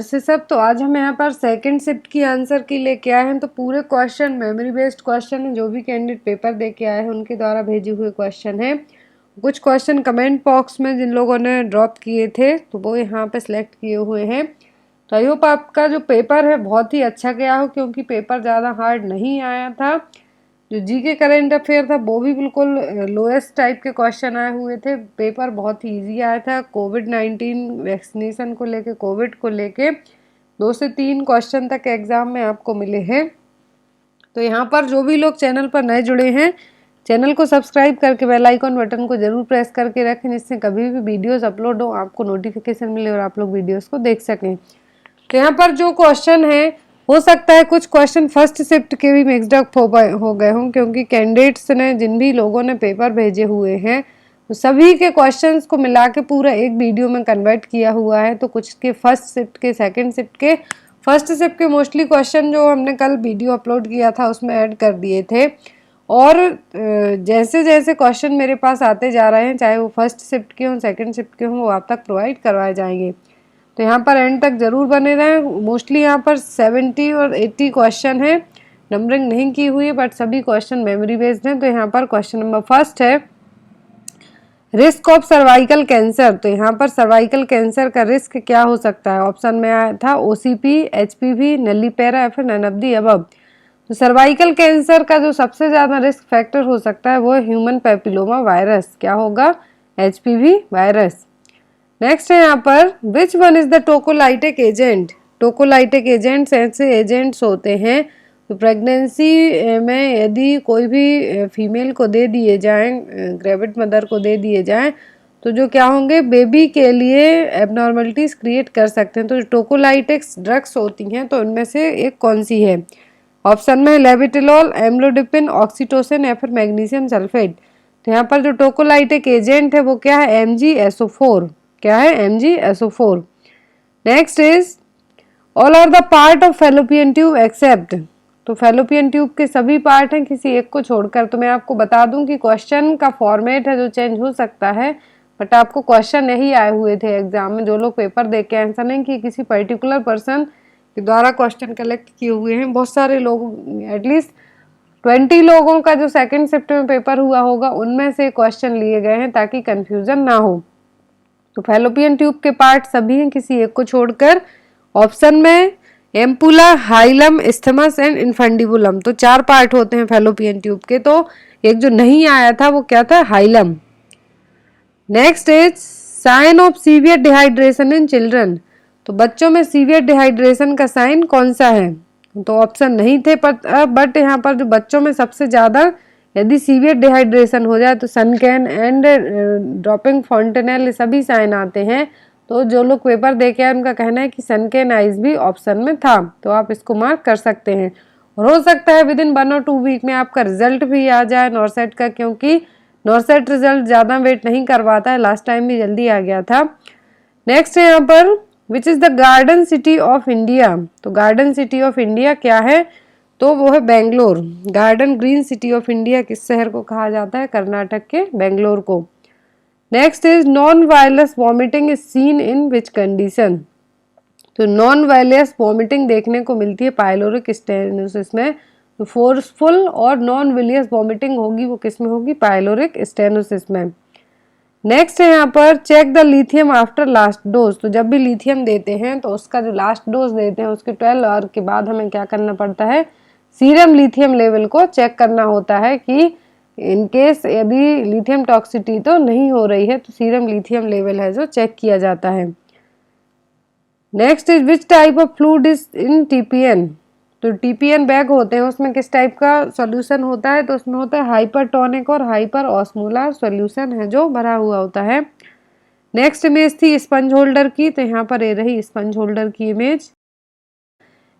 वैसे सब तो आज हम यहाँ पर सेकंड शिफ्ट की आंसर की लेके आए हैं। तो पूरे क्वेश्चन मेमोरी बेस्ड क्वेश्चन है, जो भी कैंडिडेट पेपर दे के आए हैं उनके द्वारा भेजे हुए क्वेश्चन है। कुछ क्वेश्चन कमेंट बॉक्स में जिन लोगों ने ड्रॉप किए थे तो वो यहाँ पे सिलेक्ट किए हुए हैं। तो आई होप आपका जो पेपर है बहुत ही अच्छा गया हो, क्योंकि पेपर ज़्यादा हार्ड नहीं आया था। जो जीके करंट अफेयर था वो भी बिल्कुल लोएस्ट टाइप के क्वेश्चन आए हुए थे। पेपर बहुत ही इजी आया था। कोविड-19 वैक्सीनेशन को लेके, कोविड को लेके 2 से 3 क्वेश्चन तक एग्जाम में आपको मिले हैं। तो यहाँ पर जो भी लोग चैनल पर नए जुड़े हैं, चैनल को सब्सक्राइब करके बेल आइकॉन बटन को जरूर प्रेस करके रखें, जिससे कभी भी वीडियोस अपलोड हो आपको नोटिफिकेशन मिले और आप लोग वीडियोस को देख सकें। तो यहाँ पर जो क्वेश्चन है, हो सकता है कुछ क्वेश्चन फर्स्ट शिफ्ट के भी मिक्सड अप हो गए हों, क्योंकि कैंडिडेट्स ने, जिन भी लोगों ने पेपर भेजे हुए हैं, तो सभी के क्वेश्चंस को मिला के पूरा एक वीडियो में कन्वर्ट किया हुआ है। तो कुछ के फर्स्ट शिफ्ट के, सेकंड शिफ्ट के, फर्स्ट शिफ्ट के मोस्टली क्वेश्चन जो हमने कल वीडियो अपलोड किया था उसमें ऐड कर दिए थे। और जैसे जैसे क्वेश्चन मेरे पास आते जा रहे हैं, चाहे वो फर्स्ट शिफ्ट के हों, सेकंड शिफ्ट के हों, वो आप तक प्रोवाइड करवाए जाएंगे। तो यहाँ पर एंड तक जरूर बने रहें। मोस्टली यहाँ पर 70 और 80 क्वेश्चन है, नंबरिंग नहीं की हुई है, बट सभी क्वेश्चन मेमोरी बेस्ड हैं। तो यहाँ पर क्वेश्चन नंबर फर्स्ट है, रिस्क ऑफ सर्वाइकल कैंसर। तो यहाँ पर सर्वाइकल कैंसर का रिस्क क्या हो सकता है? ऑप्शन में आया था ओसीपी, एचपीवी, नलीपेरा या फिर नन ऑफ द अबव। तो सर्वाइकल कैंसर का जो सबसे ज्यादा रिस्क फैक्टर हो सकता है वो ह्यूमन पैपिलोमा वायरस। क्या होगा? HPV virus. नेक्स्ट है यहाँ पर, which one is the tocolytic agent. Tocolytic agents ऐसे एजेंट्स होते हैं तो प्रेगनेंसी में यदि कोई भी फीमेल को दे दिए जाएं, ग्रेविड मदर को दे दिए जाएं, तो जो क्या होंगे, बेबी के लिए एबनॉर्मलिटीज क्रिएट कर सकते हैं। तो जो टोकोलाइटिक्स ड्रग्स होती हैं तो उनमें से एक कौन सी है? ऑप्शन में लेविटिलॉल, एम्लोडिपिन, ऑक्सीटोसिन या फिर मैग्नीशियम सल्फेट। तो यहाँ पर जो टोकोलाइटिक एजेंट है वो क्या है? MgSO4। क्या है? MgSO4। Next is, all are the part of fallopian tube except. तो फैलोपियन ट्यूब के सभी पार्ट हैं किसी एक को छोड़कर। तो मैं आपको बता दूं कि क्वेश्चन का फॉर्मेट है जो चेंज हो सकता है, बट आपको क्वेश्चन यही आए हुए थे एग्जाम में। जो लोग पेपर दे के, ऐसा नहीं कि किसी पर्टिकुलर पर्सन के द्वारा क्वेश्चन कलेक्ट किए हुए हैं। बहुत सारे लोग, एटलीस्ट 20 लोगों का जो सेकंड शिफ्ट में पेपर हुआ होगा, उनमें से क्वेश्चन लिए गए हैं ताकि कंफ्यूजन ना हो। तो फैलोपियन ट्यूब के पार्ट सभी हैं किसी एक को छोड़कर। ऑप्शन में ampulla, hilum, isthmus and infundibulum. तो 4 पार्ट होते हैं फैलोपियन ट्यूब के। तो एक जो नहीं आया था वो क्या था? Hilum. Next is, sign of severe dehydration in children. तो बच्चों में सीवियर डिहाइड्रेशन का साइन कौन सा है? तो ऑप्शन नहीं थे, बट यहाँ पर जो बच्चों में सबसे ज्यादा यदि सीवियर डिहाइड्रेशन हो जाए तो सनकैन एंड ड्रॉपिंग फॉन्टेनेल सभी साइन आते हैं। तो जो लोग पेपर दे के आए उनका कहना है कि सनकैन आइज भी ऑप्शन में था, तो आप इसको मार्क कर सकते हैं। और हो सकता है विद इन 1 और 2 वीक में आपका रिजल्ट भी आ जाए नॉरसेट का, क्योंकि नॉरसेट रिजल्ट ज़्यादा वेट नहीं करवाता है। लास्ट टाइम भी जल्दी आ गया था। नेक्स्ट है यहाँ पर, which is the garden city of India. तो गार्डन सिटी ऑफ इंडिया क्या है? तो वो है Bangalore. Garden green city of India किस शहर को कहा जाता है? कर्नाटक के बेंगलोर को। Next is, non virus vomiting is seen in which condition. तो नॉन वायरस वॉमिटिंग देखने को मिलती है पाइलोरिक स्टेनोसिस में। तो फोर्सफुल और नॉन विलियस वॉमिटिंग होगी वो किस में होगी? पाइलोरिक स्टेनोसिस में। नेक्स्ट है यहाँ पर, check the lithium after last dose. तो जब भी लिथियम देते हैं तो उसका जो लास्ट डोज देते हैं उसके 12 आवर के बाद हमें क्या करना पड़ता है? सीरम लिथियम लेवल को चेक करना होता है कि इनकेस यदि लिथियम टॉक्सिटी तो नहीं हो रही है, तो सीरम लिथियम लेवल है जो चेक किया जाता है। Next is, which type of fluid is in TPN. तो टीपीएन बैग होते हैं, उसमें किस टाइप का सॉल्यूशन होता है? तो उसमें होता है हाइपरटोनिक और हाइपर ऑस्मोलर सॉल्यूशन है जो भरा हुआ होता है। नेक्स्ट इमेज थी स्पंज होल्डर की। तो यहाँ पर ये रही स्पंज होल्डर की इमेज।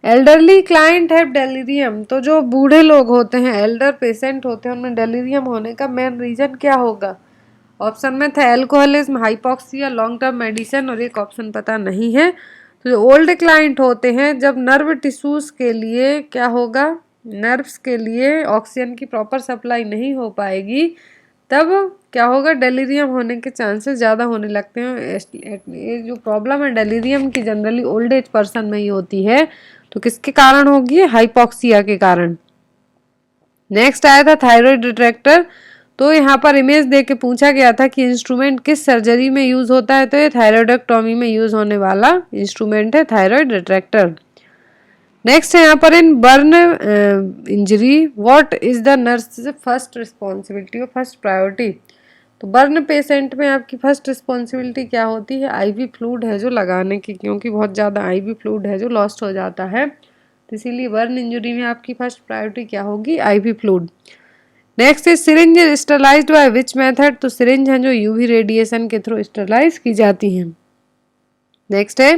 एल्डरली क्लाइंट है डेलीरियम। तो जो बूढ़े लोग होते हैं, एल्डर पेशेंट होते हैं, उनमें डेलीरियम होने का मेन रीजन क्या होगा? ऑप्शन में था alcoholism, hypoxia, long term medicine, और एक ऑप्शन पता नहीं है। तो जो ओल्ड क्लाइंट होते हैं, जब नर्व टिश्यूज के लिए क्या होगा? नर्व्स के लिए ऑक्सीजन की प्रॉपर सप्लाई नहीं हो पाएगी, तब क्या होगा, डेलीरियम होने के चांसेस ज़्यादा होने लगते हैं। ये जो प्रॉब्लम है डेलीरियम की जनरली ओल्ड एज पर्सन में ही होती है। तो किसके कारण होगी, हाइपोक्सिया के कारण। नेक्स्ट आया था थायराइड रिट्रैक्टर। तो यहाँ पर इमेज दे के पूछा गया था कि इंस्ट्रूमेंट किस सर्जरी में यूज होता है, तो ये थायराइडेक्टोमी में यूज होने वाला इंस्ट्रूमेंट है थायराइड रिट्रैक्टर। नेक्स्ट है यहाँ पर in burn injury what is the nurse first responsibility और फर्स्ट प्रायोरिटी। तो बर्न पेशेंट में आपकी फर्स्ट रिस्पॉन्सिबिलिटी क्या होती है, आईवी फ्लूइड है जो लगाने की, क्योंकि बहुत ज़्यादा आईवी फ्लूइड है जो लॉस्ट हो जाता है। तो इसीलिए बर्न इंजरी में आपकी फर्स्ट प्रायोरिटी क्या होगी, IV fluid. Next is syringe sterilised by which method. तो सिरिंज है जो यूवी रेडिएशन के थ्रू स्टरलाइज की जाती हैं। नेक्स्ट है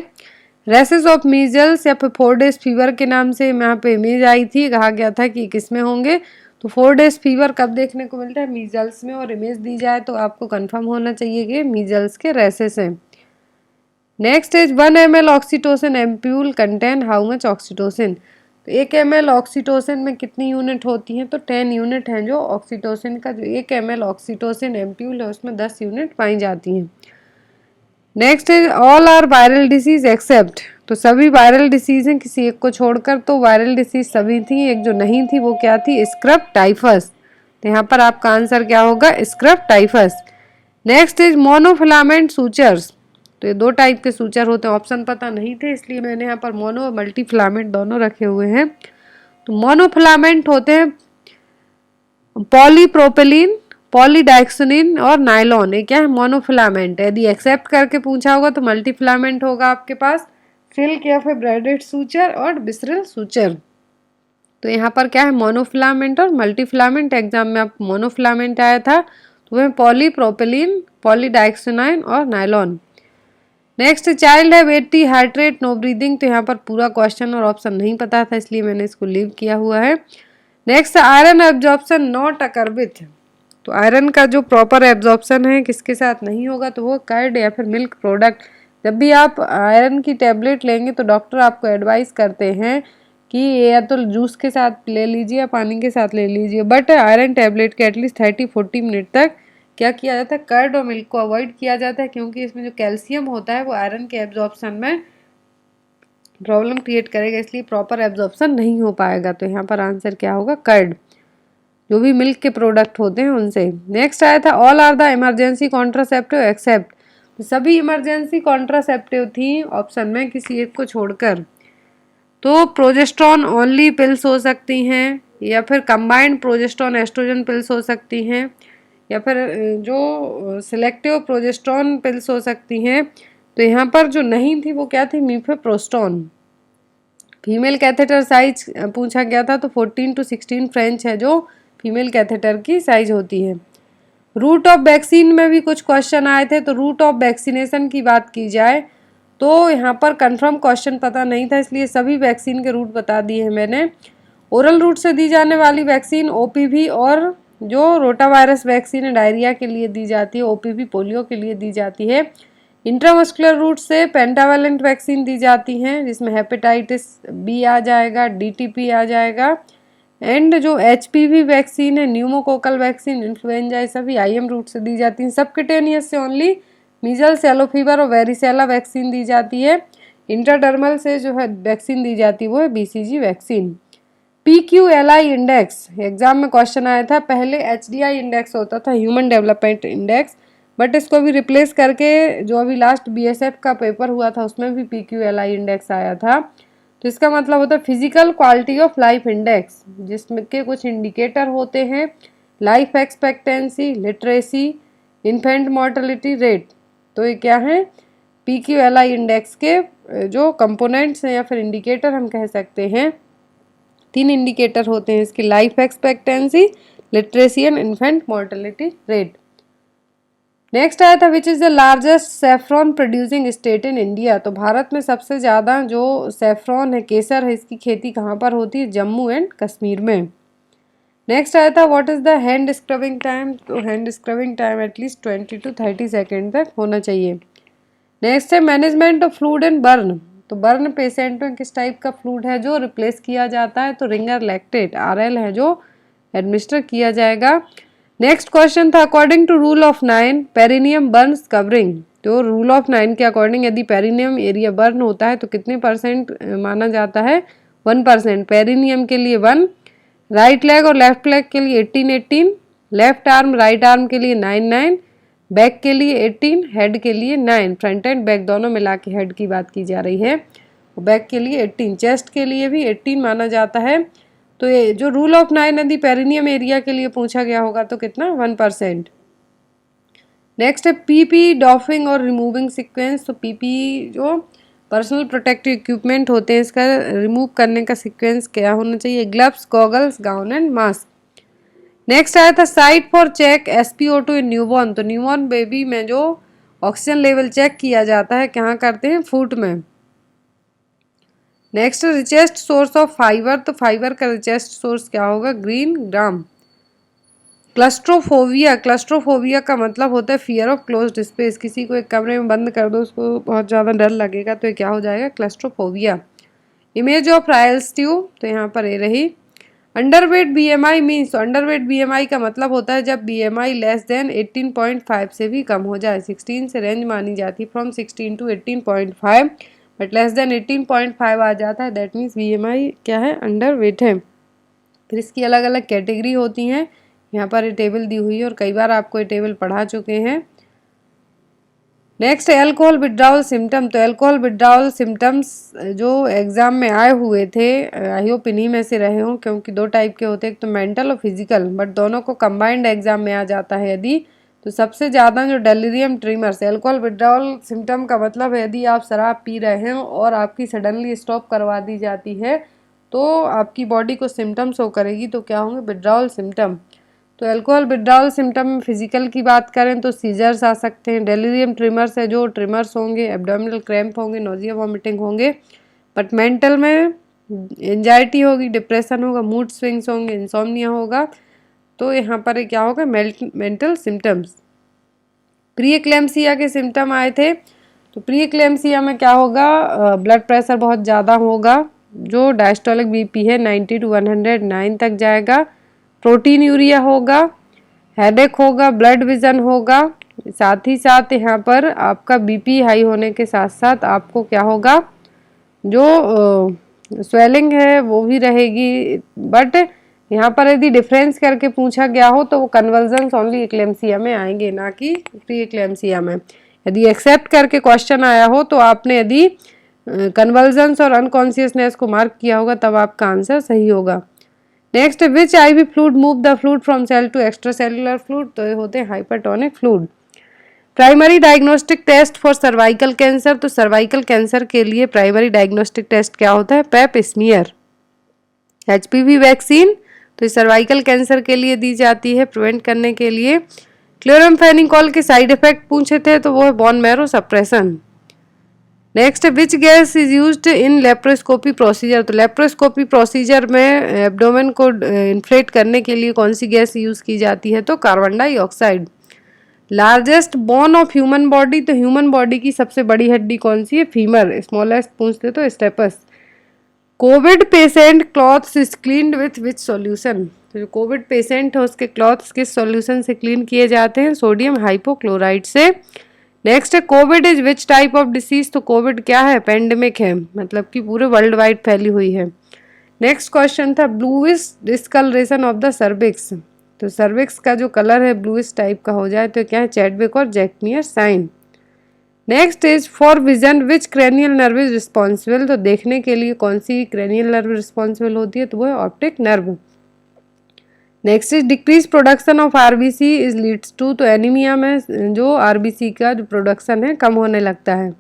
रेसेस ऑफ मीजल्स या फिर 4 डेज फीवर के नाम से यहाँ पे इमेज आई थी, कहा गया था कि किस में होंगे। तो 4 डेज फीवर कब देखने को मिलता है, मीजल्स में, और इमेज दी जाए तो आपको कंफर्म होना चाहिए कि मीजल्स के रेसेस हैं। Next is 1 ml oxytocin ampoule contain how much oxytocin. तो 1 ml ऑक्सीटोसिन में कितनी यूनिट होती हैं, तो 10 यूनिट हैं जो ऑक्सीटोसिन का, जो 1 ml ऑक्सीटोसिन एम्प्यूल है उसमें 10 यूनिट पाई जाती हैं। Next is all are viral disease except. तो सभी वायरल डिसीज हैं किसी एक को छोड़कर। तो वायरल डिसीज सभी थी, एक जो नहीं थी वो क्या थी, स्क्रब टाइफस। तो यहाँ पर आपका आंसर क्या होगा, scrub typhus. Next is monofilament sutures. तो ये 2 टाइप के सूचर होते हैं, ऑप्शन पता नहीं थे इसलिए मैंने यहाँ पर मोनो और मल्टी फिलामेंट दोनों रखे हुए हैं। तो मोनोफिलामेंट होते हैं पॉलीप्रोपिलीन, पॉलीडाइक्सोनिन और नायलॉन। ये क्या है, मोनोफिलामेंट। यदि एक्सेप्ट करके पूछा होगा तो मल्टी फिलामेंट होगा आपके पास, सिल्क या फिर ब्रेडेड सूचर और बिसरल सूचर। तो यहाँ पर क्या है, मोनोफिलामेंट और मल्टी फिलामेंट। एग्जाम में आपको मोनोफिलामेंट आया था तो वह पॉलीप्रोपिलीन, पॉलीडाइक्सोनाइन और नायलॉन। नेक्स्ट चाइल्ड है 80 हार्ट रेट नो ब्रीदिंग। तो यहाँ पर पूरा क्वेश्चन और ऑप्शन नहीं पता था इसलिए मैंने इसको लीव किया हुआ है। Next iron absorption not occur with. तो आयरन का जो प्रॉपर एब्जॉर्प्शन है किसके साथ नहीं होगा, तो वो कर्ड या फिर मिल्क प्रोडक्ट। जब भी आप आयरन की टैबलेट लेंगे तो डॉक्टर आपको एडवाइस करते हैं कि या तो जूस के साथ ले लीजिए या पानी के साथ ले लीजिए, बट आयरन टैबलेट के एटलीस्ट 30-40 मिनट तक क्या किया जाता है, कर्ड और मिल्क को अवॉइड किया जाता है, क्योंकि इसमें जो कैल्शियम होता है वो आयरन के एब्जॉर्प्शन में प्रॉब्लम क्रिएट करेगा, इसलिए प्रॉपर एब्जॉर्प्शन नहीं हो पाएगा। तो यहाँ पर आंसर क्या होगा, कर्ड, जो भी मिल्क के प्रोडक्ट होते हैं उनसे। नेक्स्ट आया था all are the emergency contraceptive except. तो सभी इमरजेंसी कॉन्ट्रासेप्टिव थी ऑप्शन में किसी एक को छोड़कर। तो प्रोजेस्ट्रॉन ओनली पिल्स हो सकती हैं, या फिर कंबाइंड प्रोजेस्ट्रॉन एस्ट्रोजन पिल्स हो सकती हैं, या फिर जो सिलेक्टिव प्रोजेस्ट्रॉन पिल्स हो सकती हैं। तो यहाँ पर जो नहीं थी वो क्या थी, मीफेप्रोस्टोन। फीमेल कैथेटर साइज पूछा गया था तो 14 to 16 फ्रेंच है जो फीमेल कैथेटर की साइज होती है। रूट ऑफ वैक्सीन में भी कुछ क्वेश्चन आए थे। तो रूट ऑफ वैक्सीनेशन की बात की जाए तो यहाँ पर कंफर्म क्वेश्चन पता नहीं था इसलिए सभी वैक्सीन के रूट बता दिए हैं मैंने। ओरल रूट से दी जाने वाली वैक्सीन ओपीवी, और जो रोटावायरस वैक्सीन है डायरिया के लिए दी जाती है, ओपीवी पोलियो के लिए दी जाती है। इंट्रामस्कुलर रूट से पेंटावेलेंट वैक्सीन दी जाती हैं जिसमें हेपेटाइटिस बी आ जाएगा, डीटीपी आ जाएगा, एंड जो एचपीवी वैक्सीन है, न्यूमोकोकल वैक्सीन, इन्फ्लुएंजा, ये सभी आईएम रूट से दी जाती हैं। सबक्यूटेनियस से ओनली मीजल्स, येलो फीवर और वेरिसेला वैक्सीन दी जाती है। इंट्राडर्मल से जो है वैक्सीन दी जाती है वो है BCG vaccine. PQLI index, exam में क्वेश्चन आया था। पहले HDI इंडेक्स होता था, ह्यूमन डेवलपमेंट इंडेक्स, बट इसको भी रिप्लेस करके जो अभी लास्ट BSF का पेपर हुआ था उसमें भी PQLI इंडेक्स आया था। तो इसका मतलब होता है physical quality of life index, जिसमें के कुछ इंडिकेटर होते हैं, life expectancy, literacy, infant mortality rate. तो ये क्या है, PQLI इंडेक्स के जो कंपोनेंट्स हैं या फिर इंडिकेटर हम कह सकते हैं। 3 इंडिकेटर होते हैं इसकी, life expectancy, literacy and infant mortality rate. Next आया था which is the largest saffron producing state in India. तो भारत में सबसे ज़्यादा जो सेफ्रॉन है, केसर है, इसकी खेती कहाँ पर होती है, जम्मू एंड कश्मीर में। नेक्स्ट आया था what is the hand scrubbing time. तो hand scrubbing time at least 20 to 30 second तक होना चाहिए। नेक्स्ट है management of fluid and burn. तो बर्न पेशेंट में किस टाइप का फ्लूइड है जो रिप्लेस किया जाता है, तो रिंगर लैक्टेट RL है जो एडमिनिस्टर किया जाएगा। नेक्स्ट क्वेश्चन था according to rule of 9 perineum burns covering. तो रूल ऑफ 9 के अकॉर्डिंग यदि पेरिनियम एरिया बर्न होता है तो कितने परसेंट माना जाता है? 1%। पेरिनियम के लिए 1, राइट लेग और लेफ्ट लेग के लिए 18, लेफ्ट आर्म राइट आर्म के लिए 9, बैक के लिए 18, हेड के लिए 9। फ्रंट एंड बैक दोनों मिला के हेड की बात की जा रही है। बैक के लिए 18, चेस्ट के लिए भी 18 माना जाता है। तो ये जो रूल ऑफ 9 यदि पेरिनियम एरिया के लिए पूछा गया होगा तो कितना? 1%। नेक्स्ट है पीपी डॉफिंग और रिमूविंग सीक्वेंस। तो पीपी जो पर्सनल प्रोटेक्टिव इक्विपमेंट होते हैं इसका रिमूव करने का सीक्वेंस क्या होना चाहिए? Gloves, goggles, gown and mask. Next आया था site for check SpO2 in newborn. तो न्यूबॉर्न बेबी में जो ऑक्सीजन लेवल चेक किया जाता है कहाँ करते हैं? फुट में। Next richest source of fibre. तो फाइबर का रिचेस्ट सोर्स क्या होगा? Green gram. क्लस्ट्रोफोबिया, क्लस्ट्रोफोबिया का मतलब होता है फियर ऑफ क्लोज्ड स्पेस। किसी को एक कमरे में बंद कर दो उसको बहुत ज़्यादा डर लगेगा तो ये क्या हो जाएगा? Claustrophobia. Image of Royals tube. तो यहाँ पर ये रही। अंडरवेट BMI मीन्स, तो अंडरवेट BMI का मतलब होता है जब BMI लेस देन 18.5 से भी कम हो जाए। 16 से रेंज मानी जाती है from 16 to 18.5, but less than 18.5 आ जाता है दैट मीन्स BMI क्या है? अंडरवेट है। फिर इसकी अलग अलग कैटेगरी होती हैं। यहाँ पर ये टेबल दी हुई है और कई बार आपको ये टेबल पढ़ा चुके हैं। Next alcohol withdrawal symptom. तो एल्कोहल विड्रावल सिम्टम्स जो एग्जाम में आए हुए थे, आई होप इन्हीं में से रहे हों, क्योंकि दो टाइप के होते हैं, एक तो मेंटल और फिजिकल, बट दोनों को कंबाइंड एग्जाम में आ जाता है यदि। तो सबसे ज़्यादा जो delirium tremors, alcohol withdrawal symptom का मतलब है यदि आप शराब पी रहे हैं और आपकी सडनली स्टॉप करवा दी जाती है तो आपकी बॉडी को सिम्टम शो करेगी, तो क्या होंगे? Withdrawal symptom. तो अल्कोहल विड्रावल सिम्टम में फिजिकल की बात करें तो सीजर्स आ सकते हैं, डेलिरियम ट्रिमर्स है जो ट्रिमर्स होंगे, एब्डोमिनल क्रैम्प होंगे, नोजिया वॉमिटिंग होंगे। बट मेंटल में एंजाइटी होगी, डिप्रेशन होगा, मूड स्विंग्स होंगे, इंसोम्निया होगा। तो यहाँ पर क्या होगा? Mental symptoms. प्री एक्लेम्सिया के सिम्टम आए थे। तो प्री एक्लेम्सिया में क्या होगा? ब्लड प्रेशर बहुत ज़्यादा होगा, जो डायस्टोलिक BP है 90 to 109 तक जाएगा। प्रोटीन यूरिया होगा, हेडेक होगा, ब्लड विजन होगा। साथ ही साथ यहाँ पर आपका BP हाई होने के साथ साथ आपको क्या होगा? जो स्वेलिंग है वो भी रहेगी। बट यहाँ पर यदि डिफरेंस करके पूछा गया हो तो वो कन्वर्जन्स ओनली एक्लेम्सिया में आएंगे, ना कि प्री एक्लेम्सिया में। यदि एक्सेप्ट करके क्वेश्चन आया हो तो आपने यदि कन्वर्जन्स और अनकॉन्शियसनेस को मार्क किया होगा तब आपका आंसर सही होगा। Next which IV fluid move the fluid from cell to extracellular fluid. तो ये होते हैं hypertonic fluid. Primary diagnostic test for cervical cancer. तो सर्वाइकल कैंसर के लिए प्राइमरी डायग्नोस्टिक टेस्ट क्या होता है? Pap smear. HPV वैक्सीन तो सर्वाइकल कैंसर के लिए दी जाती है प्रिवेंट करने के लिए। क्लोरामफेनिकोल के साइड इफेक्ट पूछे थे तो वो है bone marrow suppression. Next which gas is used in laparoscopy procedure. तो लेप्रोस्कोपी प्रोसीजर में एब्डोमेन को इन्फ्लेट करने के लिए कौन सी गैस यूज़ की जाती है? तो carbon dioxide. Largest bone of human body. तो ह्यूमन बॉडी की सबसे बड़ी हड्डी कौन सी है? फीमर। स्मॉलेस्ट पूछते तो stapes. Covid patient clothes is cleaned with which solution. तो जो कोविड पेशेंट है उसके क्लॉथ्स किस सॉल्यूशन से क्लीन किए जाते हैं? सोडियम हाइपोक्लोराइड से। नेक्स्ट है Covid is which type of disease. तो कोविड क्या है? पेंडेमिक है, मतलब कि पूरे वर्ल्ड वाइड फैली हुई है। नेक्स्ट क्वेश्चन था bluish discoloration of the cervix. तो सर्विक्स का जो कलर है ब्लूइश टाइप का हो जाए तो क्या है? चैडविक और Jacquemier sign. Next is for vision which cranial nerve is responsible. तो देखने के लिए कौन सी क्रेनियल नर्व रिस्पॉन्सिबल होती है? तो वो है optic nerve. Next is decrease production of RBC is leads to. तो एनीमिया में जो RBC का जो प्रोडक्शन है कम होने लगता है।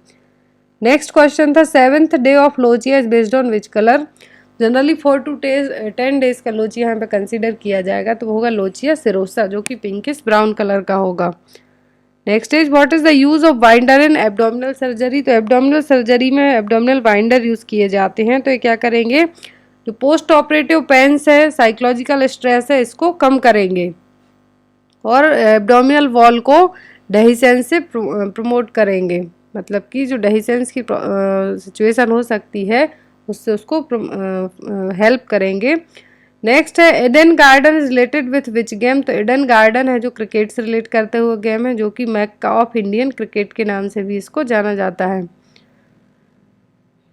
नेक्स्ट क्वेश्चन था 7th day of lochia is based on which colour. Generally 4 to 10 days का लोचिया यहाँ पे कंसीडर किया जाएगा तो वो होगा लोचिया सिरोसा, जो कि पिंकिश ब्राउन कलर का होगा। Next is what is the use of binder in abdominal surgery. तो एब्डोमिनल सर्जरी में एब्डोमिनल बाइंडर यूज किए जाते हैं। तो ये क्या करेंगे? जो पोस्ट ऑपरेटिव पेन्स है, साइकोलॉजिकल स्ट्रेस है, इसको कम करेंगे और एब्डोमिनल वॉल को डेहिसेंस से प्रमोट करेंगे। मतलब कि जो डेहिसेंस की सिचुएशन हो सकती है उससे उसको हेल्प करेंगे। नेक्स्ट है Eden Garden is related with which game. तो एडन गार्डन है जो क्रिकेट से रिलेट करते हुए गेम है, जो कि मैक्का ऑफ इंडियन क्रिकेट के नाम से भी इसको जाना जाता है।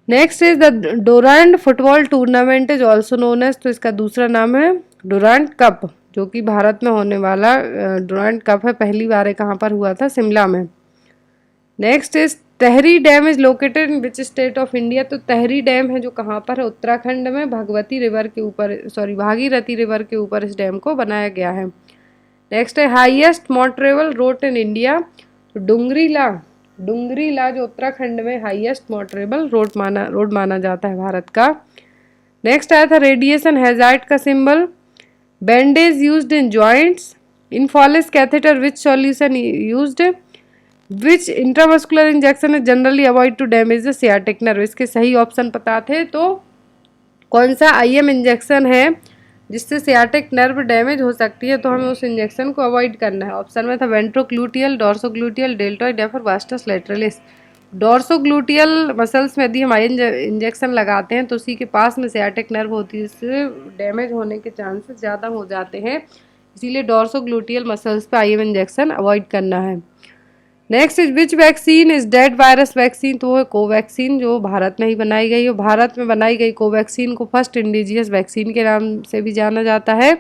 Next is the Durand football tournament is also known as. तो इसका दूसरा नाम है डुरांड कप, जो कि भारत में होने वाला डुरांड कप है। पहली बार ये कहाँ पर हुआ था? शिमला में। Next is tehri dam is located in which state of India. तो तहरी डैम है जो कहाँ पर है? उत्तराखंड में भगवती रिवर के ऊपर, सॉरी भागीरथी रिवर के ऊपर इस डैम को बनाया गया है। नेक्स्ट है highest motorable road in India. तो डुंगरीला जो उत्तराखंड में हाईएस्ट मोटरेबल रोड माना जाता है भारत का। नेक्स्ट आया था रेडिएशन हैजार्ड का symbol. Bandage used in joints. In Foley's catheter which solution used. Which intramuscular injection is generally avoid to damage the sciatic nerve. इसके सही ऑप्शन पता थे तो कौन सा आईएम इंजेक्शन है जिससे सियाटिक नर्व डैमेज हो सकती है, तो हमें उस इंजेक्शन को अवॉइड करना है। ऑप्शन में था वेंट्रोग्लूटियल, डॉर्सोग्लूटियल, डेल्टॉइड या फिर वास्टस लैटरलिस। डॉर्सोग्लूटियल मसल्स में यदि हम इंजेक्शन लगाते हैं तो उसी के पास में सियाटिक नर्व होती है, इससे डैमेज होने के चांसेस ज़्यादा हो जाते हैं, इसीलिए डॉर्सोग्लूटियल मसल्स पे आईएम इंजेक्शन अवॉइड करना है। Next is which vaccine is dead virus vaccine. तो वो है कोवैक्सीन, जो भारत में ही बनाई गई है। भारत में बनाई गई कोवैक्सीन को फर्स्ट इंडिजियस वैक्सीन के नाम से भी जाना जाता है।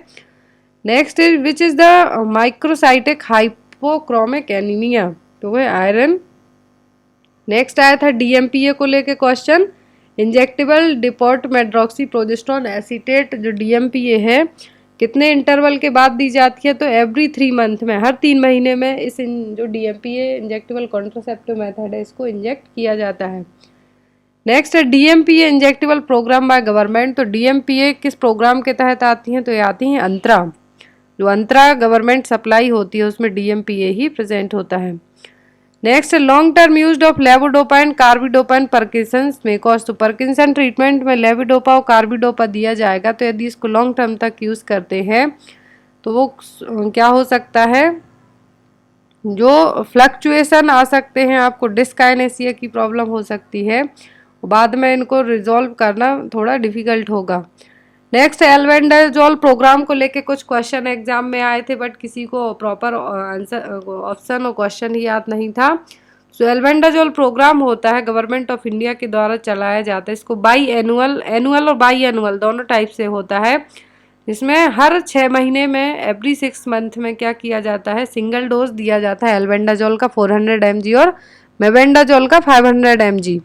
Next is which is the microcytic hypochromic anaemia. तो वो है आयरन। नेक्स्ट आया था डीएमपीए को लेके question. Injectable deport medroxy progesterone acetate जो डीएमपीए है कितने इंटरवल के बाद दी जाती है? तो एवरी 3 मंथ में, हर 3 महीने में इस जो डीएमपीए इंजेक्टेबल कॉन्ट्रासेप्टिव मेथड है इसको इंजेक्ट किया जाता है। नेक्स्ट है DMPA injectable programme by government. तो डीएमपीए किस प्रोग्राम के तहत आती हैं? तो ये आती हैं अंतरा, जो अंतरा गवर्नमेंट सप्लाई होती है उसमें डीएमपीए ही प्रेजेंट होता है। Next long term use of levodopa in carbidopa in Parkinson's में कॉज। तो पार्किंसन ट्रीटमेंट में लेवोडोपा और कार्बिडोपा दिया जाएगा, तो यदि इसको लॉन्ग टर्म तक यूज करते हैं तो वो क्या हो सकता है? जो फ्लक्चुएशन आ सकते हैं, आपको डिस्काइनेसिया की प्रॉब्लम हो सकती है, बाद में इनको रिजॉल्व करना थोड़ा डिफिकल्ट होगा। नेक्स्ट एल्बेंडाजोल प्रोग्राम को लेके कुछ क्वेश्चन एग्जाम में आए थे, बट किसी को प्रॉपर आंसर ऑप्शन और क्वेश्चन ही याद नहीं था। सो एल्बेंडाजोल प्रोग्राम होता है गवर्नमेंट ऑफ इंडिया के द्वारा चलाया जाता है। इसको एनुअल और बाई एनुअल दोनों टाइप से होता है, जिसमें हर 6 महीने में एवरी 6 मंथ में क्या किया जाता है? सिंगल डोज दिया जाता है एल्बेंडाजोल का 400 mg और मेबेंडाजोल का 500 mg।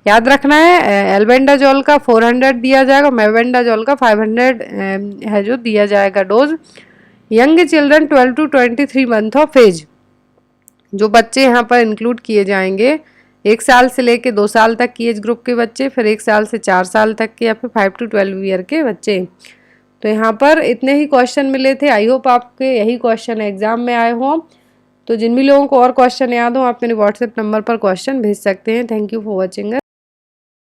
याद रखना है, एल्बेंडाजोल का 400 दिया जाएगा, मेबेंडाजोल का 500 है जो दिया जाएगा dose. Young children 12 to 23 month of age, जो बच्चे यहाँ पर इंक्लूड किए जाएंगे 1 साल से लेके 2 साल तक की एज ग्रुप के बच्चे, फिर 1 साल से 4 साल तक के, या फिर 5 to 12 ईयर के बच्चे। तो यहाँ पर इतने ही क्वेश्चन मिले थे। आई होप आपके यही क्वेश्चन एग्जाम में आए हों। तो जिन भी लोगों को और क्वेश्चन याद हो आप मेरे व्हाट्सएप नंबर पर क्वेश्चन भेज सकते हैं। Thank you for watching.